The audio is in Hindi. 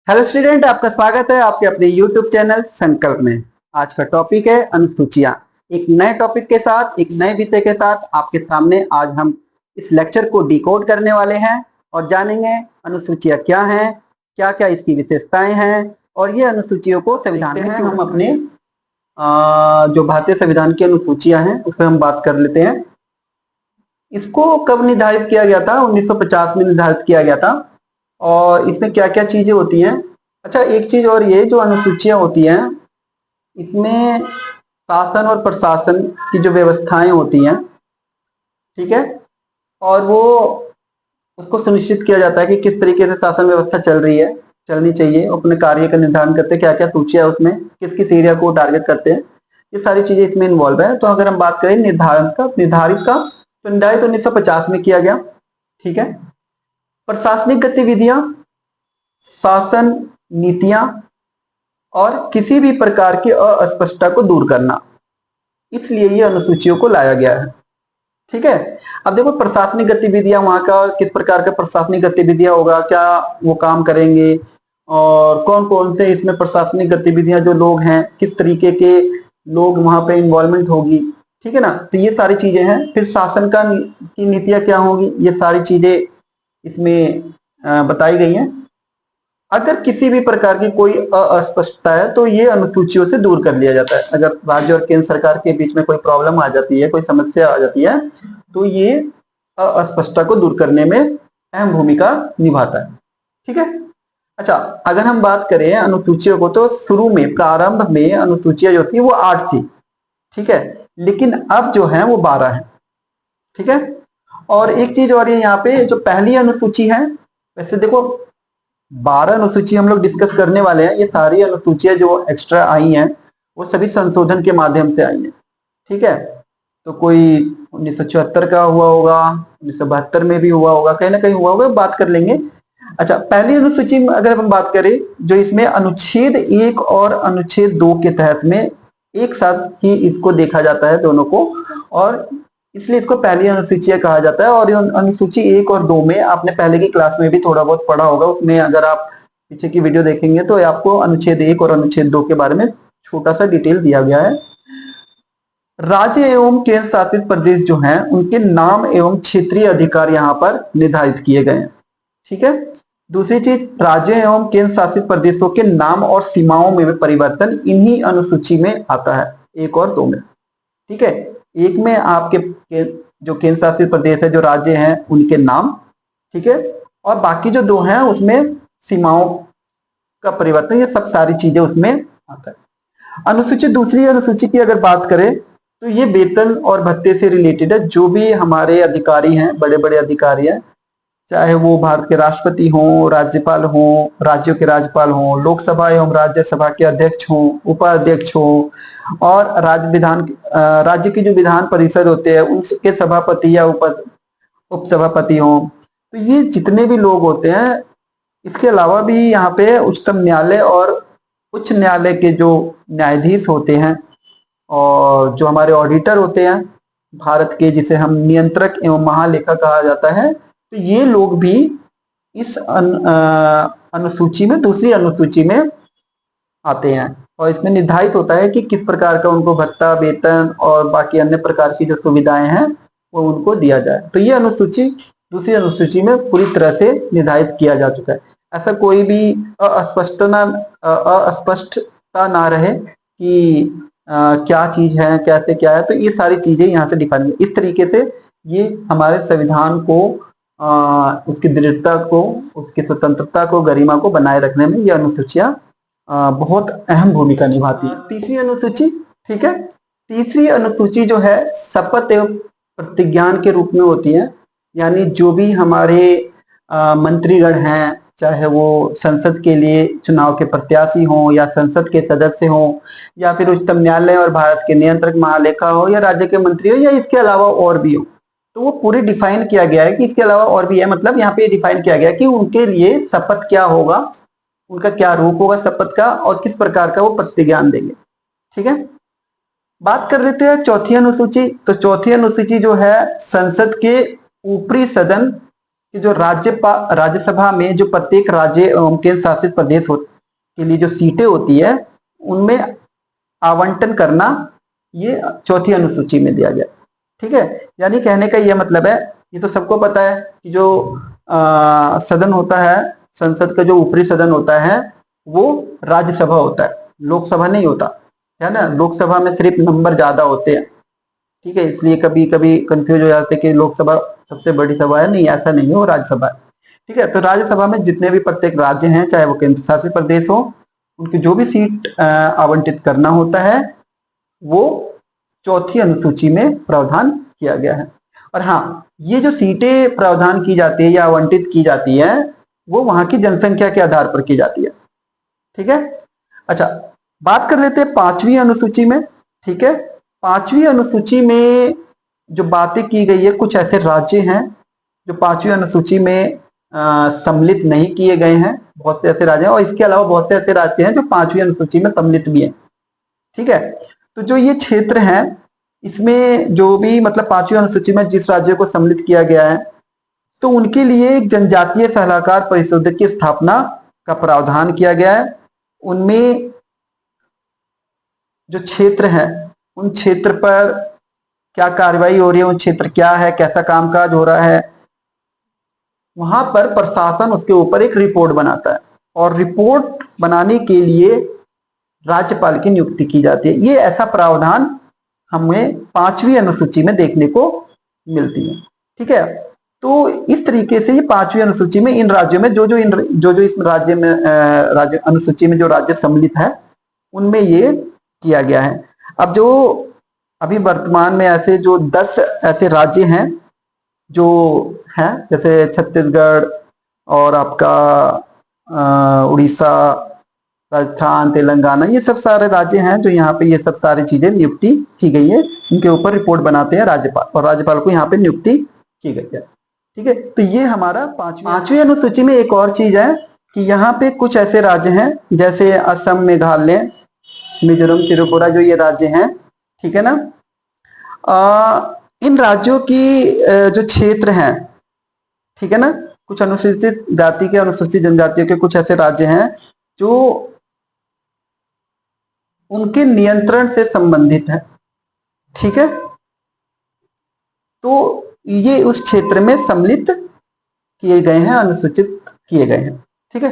हेलो स्टूडेंट, आपका स्वागत है आपके अपने YouTube चैनल संकल्प में। आज का टॉपिक है अनुसूचियां। एक नए टॉपिक के साथ, एक नए विषय के साथ आपके सामने आज हम इस लेक्चर को डिकोड करने वाले हैं और जानेंगे अनुसूचियां क्या हैं, क्या क्या इसकी विशेषताएं हैं और ये अनुसूचियों को संविधान में क्यों हम अपने जो भारतीय संविधान की अनुसूचियां हैं उस पर हम बात कर लेते हैं। इसको कब निर्धारित किया गया था? 1950 में निर्धारित किया गया था। और इसमें क्या क्या चीजें होती हैं? अच्छा, एक चीज और, ये जो अनुसूचियां होती हैं इसमें शासन और प्रशासन की जो व्यवस्थाएं होती हैं, ठीक है, और वो उसको सुनिश्चित किया जाता है कि किस तरीके से शासन व्यवस्था चल रही है, चलनी चाहिए। अपने कार्य का निर्धारण करते हैं, क्या क्या सूचियां है उसमें, किस किस एरिया को टारगेट करते हैं, ये सारी चीजें इसमें इन्वॉल्व है। तो अगर हम बात करें निर्धारित का, तो निर्धारित 1950 में किया गया, ठीक है। प्रशासनिक गतिविधियां, शासन, नीतियां और किसी भी प्रकार की अस्पष्टता को दूर करना, इसलिए ये अनुसूचियों को लाया गया है, ठीक है। अब देखो, प्रशासनिक गतिविधियां, वहां का किस प्रकार का प्रशासनिक गतिविधियां होगा, क्या वो काम करेंगे और कौन कौन से इसमें प्रशासनिक गतिविधियां, जो लोग हैं किस तरीके के लोग वहां पे इन्वॉल्वमेंट होगी, ठीक है ना। तो ये सारी चीजें हैं। फिर शासन की नीतियां क्या होंगी, ये सारी चीजें इसमें बताई गई हैं। अगर किसी भी प्रकार की कोई अस्पष्टता है तो ये अनुसूचियों से दूर कर लिया जाता है। अगर राज्य और केंद्र सरकार के बीच में कोई प्रॉब्लम आ जाती है, कोई समस्या आ जाती है, तो ये अस्पष्टता को दूर करने में अहम भूमिका निभाता है, ठीक है। अच्छा, अगर हम बात करें अनुसूचियों को, तो शुरू में, प्रारंभ में अनुसूचियां जो थी वो 8 थी, ठीक है, लेकिन अब जो है वो 12 है, ठीक है। और एक चीज और है, यहाँ पे जो पहली अनुसूची है, वैसे देखो 12 अनुसूची हम लोग डिस्कस करने वाले हैं। ये सारी अनुसूचियां जो एक्स्ट्रा आई हैं वो सभी संशोधन के माध्यम से आई हैं, ठीक है। तो कोई 1974 का हुआ होगा, 1972 में भी हुआ होगा, कहीं ना कहीं हुआ होगा, बात कर लेंगे। अच्छा, पहली अनुसूची में अगर हम बात करें, जो इसमें अनुच्छेद 1 और अनुच्छेद 2 के तहत में एक साथ ही इसको देखा जाता है दोनों को, और इसलिए इसको पहली अनुसूची कहा जाता है। और अनुसूची 1 और 2 में आपने पहले की क्लास में भी थोड़ा बहुत पढ़ा होगा, उसमें अगर आप पीछे की वीडियो देखेंगे तो आपको अनुच्छेद 1 और अनुच्छेद 2 के बारे में छोटा सा डिटेल दिया गया है। राज्य एवं केंद्र शासित प्रदेश जो हैं उनके नाम एवं क्षेत्रीय अधिकार यहाँ पर निर्धारित किए गए हैं, ठीक है। दूसरी चीज, राज्य एवं केंद्र शासित प्रदेशों के नाम और सीमाओं में परिवर्तन इन्हीं अनुसूची में आता है, 1 और 2 में, ठीक है। एक में आपके जो केंद्र शासित प्रदेश है, जो राज्य हैं, उनके नाम, ठीक है, और बाकी जो 2 हैं उसमें सीमाओं का परिवर्तन, ये सब सारी चीजें उसमें आता है। अनुसूची, दूसरी अनुसूची की अगर बात करें तो ये वेतन और भत्ते से रिलेटेड है। जो भी हमारे अधिकारी हैं, बड़े बड़े अधिकारी हैं, चाहे वो भारत के राष्ट्रपति हों, राज्यपाल हों, राज्यों के राज्यपाल हों, लोकसभा एवं राज्यसभा के अध्यक्ष हों, उपाध्यक्ष हों, और राज्य की जो विधान परिषद होते हैं उनके सभापति या उपसभापति हों, तो ये जितने भी लोग होते हैं, इसके अलावा भी यहाँ पे उच्चतम न्यायालय और उच्च न्यायालय के जो न्यायाधीश होते हैं और जो हमारे ऑडिटर होते हैं भारत के, जिसे हम नियंत्रक एवं महालेखा कहा जाता है, तो ये लोग भी इस अनुसूची में, दूसरी अनुसूची में आते हैं। और इसमें निर्धारित होता है कि किस प्रकार का उनको भत्ता, वेतन और बाकी अन्य प्रकार की जो सुविधाएं हैं वो उनको दिया जाए। तो ये अनुसूची दूसरी अनुसूची में पूरी तरह से निर्धारित किया जा चुका है। ऐसा कोई भी अस्पष्टता ना रहे कि क्या चीज है, कैसे क्या है, तो ये सारी चीजें यहाँ से डिफाइन है। इस तरीके से ये हमारे संविधान को, उसकी दृढ़ता को, उसकी स्वतंत्रता को, गरिमा को बनाए रखने में ये अनुसूचियां बहुत अहम भूमिका निभाती है। तीसरी अनुसूची, ठीक है, तीसरी अनुसूची जो है शपथ एवं प्रतिज्ञान के रूप में होती है। यानी जो भी हमारे मंत्रीगण हैं, चाहे वो संसद के लिए चुनाव के प्रत्याशी हों या संसद के सदस्य हों या फिर उच्चतम न्यायालय और भारत के नियंत्रक महालेखा हो या राज्य के मंत्री हो या इसके अलावा और भी हो, तो वो पूरी डिफाइन किया गया है कि इसके अलावा और भी है। मतलब यहाँ पे डिफाइन किया गया है कि उनके लिए शपथ क्या होगा, उनका क्या रूप होगा शपथ का, और किस प्रकार का वो प्रतिज्ञान देंगे, ठीक है। बात कर लेते हैं चौथी अनुसूची। तो चौथी अनुसूची जो है संसद के ऊपरी सदन कि जो राज्यसभा में जो प्रत्येक राज्य एवं केंद्र शासित प्रदेश के लिए जो सीटें होती है उनमें आवंटन करना ये चौथी अनुसूची में दिया गया। ठीक है, यानी कहने का यह मतलब है, ये तो सबको पता है कि जो सदन होता है, संसद का जो ऊपरी सदन होता है वो राज्यसभा होता है, लोकसभा नहीं होता है ना। लोकसभा में सिर्फ नंबर ज्यादा होते हैं। ठीक है, इसलिए कभी कभी कंफ्यूज हो जाते हैं कि लोकसभा सबसे बड़ी सभा है, नहीं ऐसा नहीं है, वो राज्यसभा है। ठीक है, तो राज्यसभा में जितने भी प्रत्येक राज्य हैं, चाहे वो केंद्र शासित प्रदेश हो, उनकी जो भी सीट आवंटित करना होता है वो चौथी अनुसूची में प्रावधान किया गया है। और हाँ, ये जो सीटें प्रावधान की जाती है या आवंटित की जाती है वो वहां की जनसंख्या के आधार पर की जाती है। ठीक है, अच्छा बात कर लेते हैं पांचवी अनुसूची में। ठीक है, पांचवी अनुसूची में जो बातें की गई है, कुछ ऐसे राज्य हैं जो पांचवी अनुसूची में सम्मिलित नहीं किए गए हैं, बहुत से ऐसे राज्य हैं, और इसके अलावा बहुत से ऐसे राज्य हैं जो पांचवी अनुसूची में सम्मिलित भी हैं। ठीक है, तो जो ये क्षेत्र है इसमें जो भी मतलब पांचवी अनुसूची में जिस राज्य को सम्मिलित किया गया है तो उनके लिए एक जनजातीय सलाहकार परिषद की स्थापना का प्रावधान किया गया है। उनमें जो क्षेत्र है उन क्षेत्र पर क्या कार्रवाई हो रही है, उन क्षेत्र क्या है, कैसा कामकाज हो रहा है, वहां पर प्रशासन उसके ऊपर एक रिपोर्ट बनाता है और रिपोर्ट बनाने के लिए राज्यपाल की नियुक्ति की जाती है। ये ऐसा प्रावधान हमें पांचवी अनुसूची में देखने को मिलती है। ठीक है, तो इस तरीके से ये पांचवी अनुसूची में इन राज्यों में जो जो इस राज्य में राज्य अनुसूची में जो राज्य सम्मिलित है उनमें ये किया गया है। अब जो अभी वर्तमान में ऐसे जो 10 ऐसे राज्य हैं जो हैं, जैसे छत्तीसगढ़ और आपका उड़ीसा, राजस्थान, तेलंगाना, ये सब सारे राज्य हैं जो यहाँ पे ये सब सारी चीजें नियुक्ति की गई है। इनके ऊपर रिपोर्ट बनाते हैं राज्यपाल और राज्यपाल को यहाँ पे नियुक्ति की गई है। ठीक है, तो ये हमारा पांचवी अनुसूची में एक और चीज है कि यहाँ पे कुछ ऐसे राज्य हैं जैसे असम, मेघालय, मिजोरम, त्रिपुरा, जो ये राज्य हैं। ठीक है ना, इन राज्यों की जो क्षेत्र हैं, ठीक है ना, कुछ अनुसूचित जाति के, अनुसूचित जनजातियों के कुछ ऐसे राज्य हैं जो उनके नियंत्रण से संबंधित है। ठीक है, तो ये उस क्षेत्र में सम्मिलित किए गए हैं, अनुसूचित किए गए हैं। ठीक है,